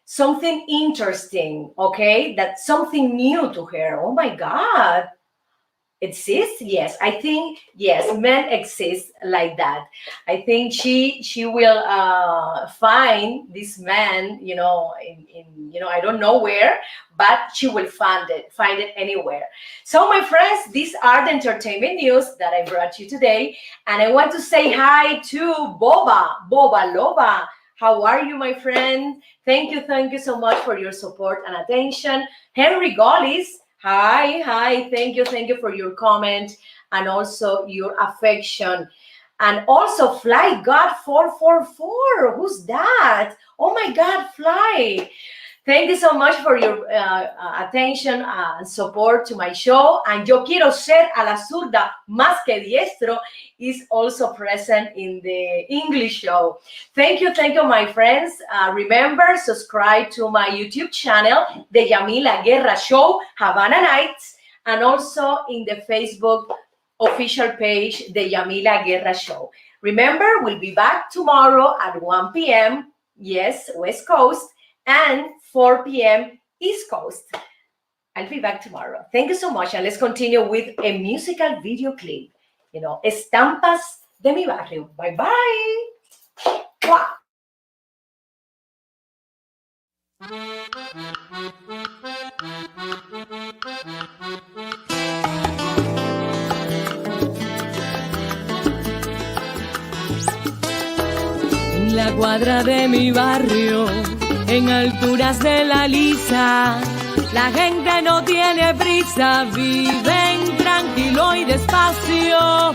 something interesting, okay? That's something new to her. Oh my God. Exists? Yes, I think yes, men exist like that. I think she will find this man, in I don't know where, but she will find it anywhere. So my friends, these are the entertainment news that I brought you today, and I want to say hi to Boba Loba. How are you, my friend? Thank you so much for your support and attention. Henry Gollis, hi, thank you for your comment and also your affection. And also Fly God 444, who's that? Oh my God, Fly. Thank you so much for your attention and support to my show. And Yo Quiero Ser a la Zurda Más que Diestro is also present in the English show. Thank you, my friends. Remember, subscribe to my YouTube channel, The Yamila Guerra Show, Havana Nights, and also in the Facebook official page, The Yamila Guerra Show. Remember, we'll be back tomorrow at 1 p.m., yes, West Coast, and 4 p.m. East Coast. I'll be back tomorrow. Thank you so much. And let's continue with a musical video clip. Estampas de mi barrio. Bye-bye. Wow. En la cuadra de mi barrio, en alturas de la lisa, la gente no tiene prisa, viven tranquilo y despacio.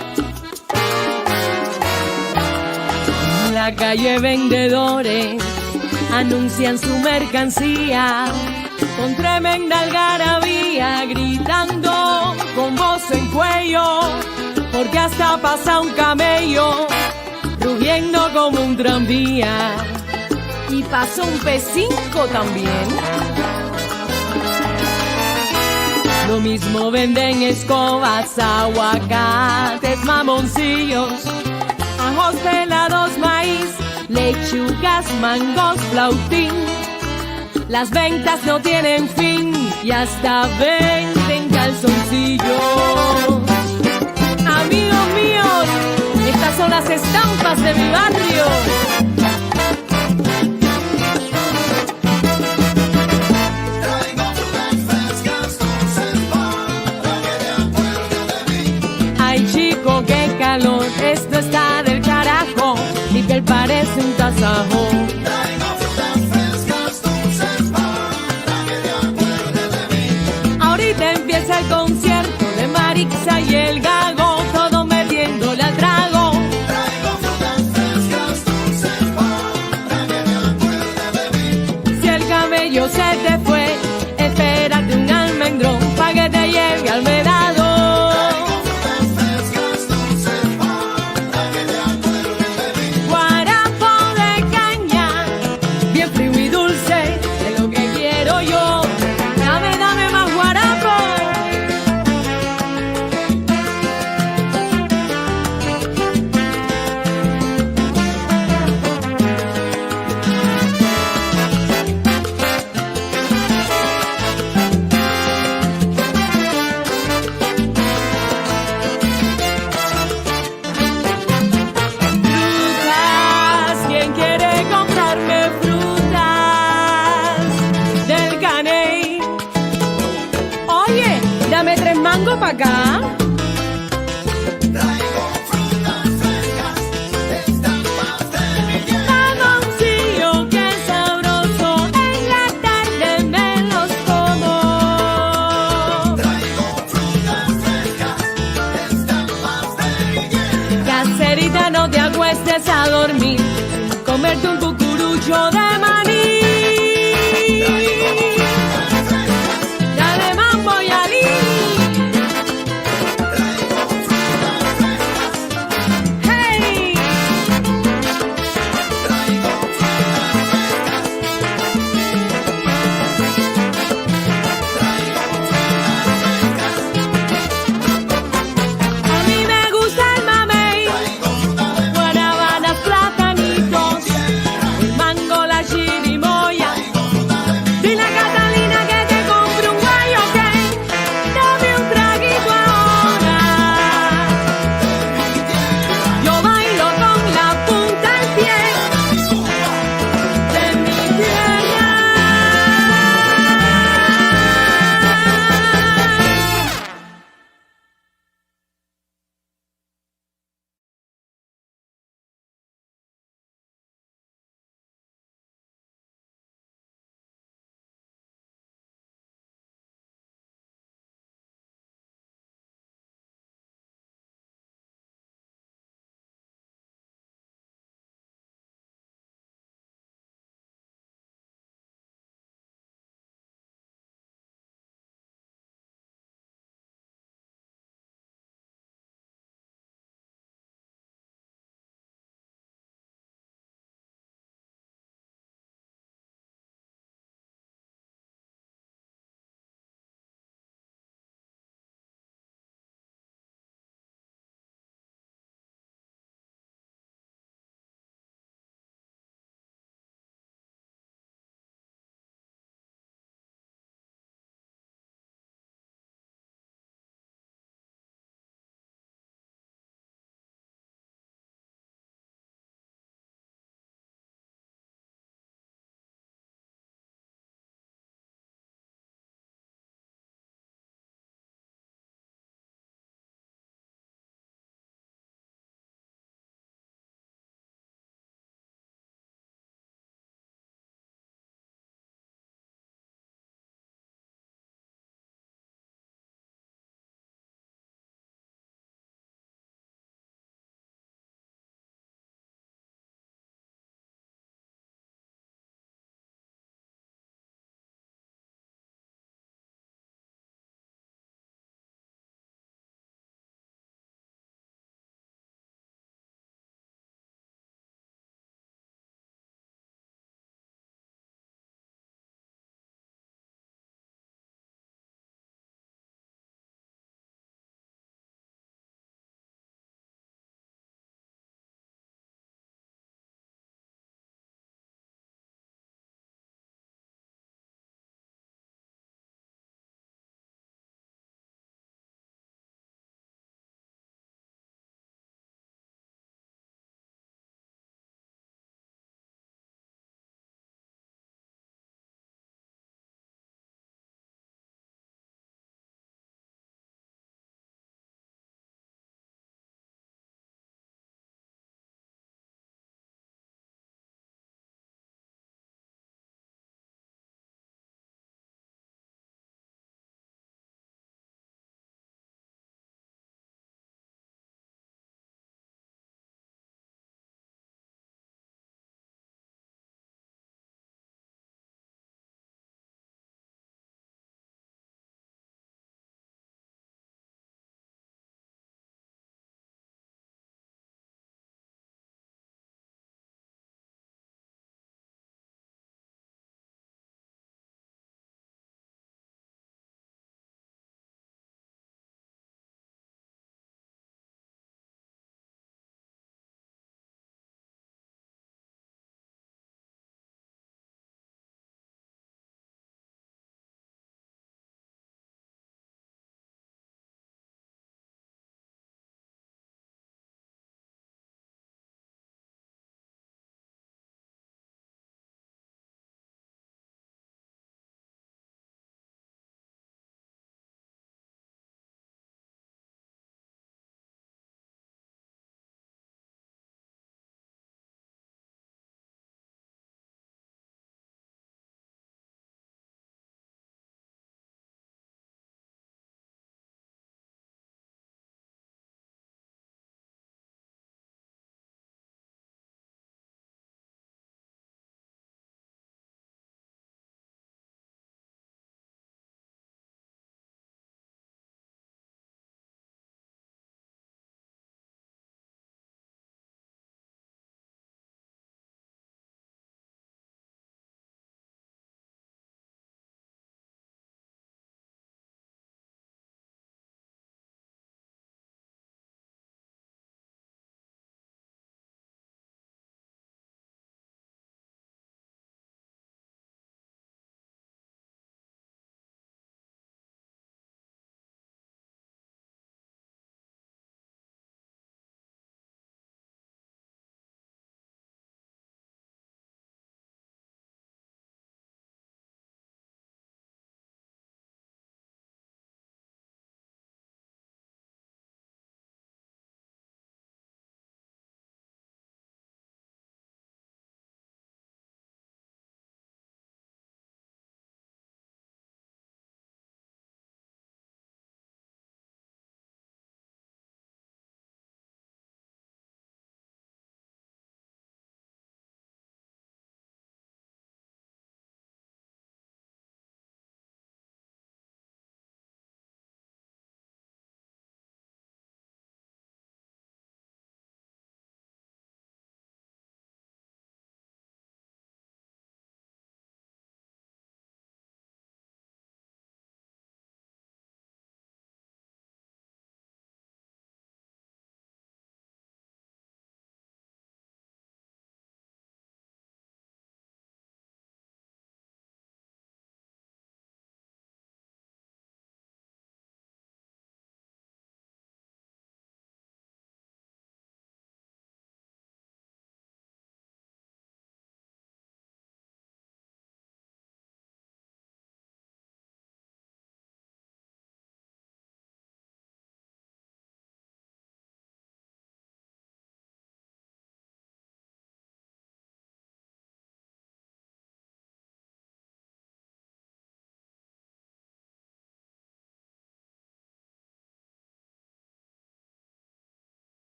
En la calle vendedores anuncian su mercancía con tremenda algarabía, gritando con voz en cuello, porque hasta pasa un camello rugiendo como un tranvía. Y pasó un P5 también. Lo mismo venden escobas, aguacates, mamoncillos, ajos pelados, maíz, lechugas, mangos, flautín. Las ventas no tienen fin y hasta venden calzoncillos. Amigos míos, estas son las estampas de mi barrio. Qué calor, esto está del carajo, mi piel parece un tasajo. Traigo frutas frescas, dulces para que te acuerdes de mí. Ahorita empieza el concierto de Marixa y el Gago, todo metiéndole al trago. Traigo frutas frescas, dulces para que te acuerdes de mí. Si el camello se te fue, espérate un almendrón pa' que te lleve al medado. Mango pa' acá. Traigo frutas frescas, estampas de mi tierra. Mamoncillo, qué sabroso, en la tarde me los como. Traigo frutas frescas, estampas de mi tierra. Caserita, no te acuestes a dormir, comerte un cucurucho de maní.